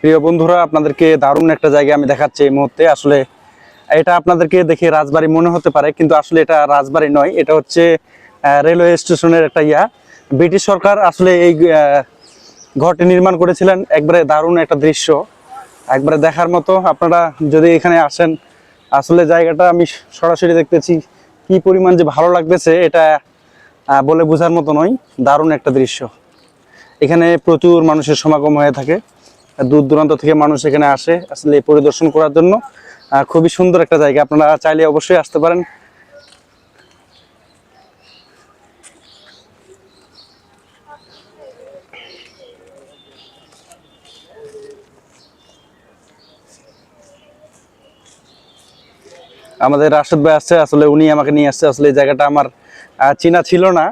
প্রিয় বন্ধুরা, আপনাদেরকে দারুণ একটা জায়গা আমি দেখাচ্ছি এই মুহূর্তে। আসলে এটা আপনাদেরকে দেখে রাজবাড়ি মনে হতে পারে, কিন্তু আসলে এটা রাজবাড়ি নয়, এটা হচ্ছে রেলওয়ে স্টেশনের একটা ব্রিটিশ সরকার আসলে এই ঘরটি নির্মাণ করেছিলেন। একবারে দারুণ একটা দৃশ্য, একবারে দেখার মতো। আপনারা যদি এখানে আসেন, আসলে জায়গাটা আমি সরাসরি দেখতেছি, কি পরিমাণ যে ভালো লাগতেছে এটা বলে বোঝার মতো নয়। দারুণ একটা দৃশ্য। এখানে প্রচুর মানুষের সমাগম হয়ে থাকে, দূর দূরান্ত থেকে মানুষ এখানে আসে আসলে পরিদর্শন করার জন্য। খুবই সুন্দর একটা জায়গা, আপনারা চাইলে অবশ্যই আসতে পারেন। আমাদের রাশেদ ভাই আসছে, আসলে উনি আমাকে নিয়ে আসছে। আসলে এই জায়গাটা আমার চেনা ছিল না।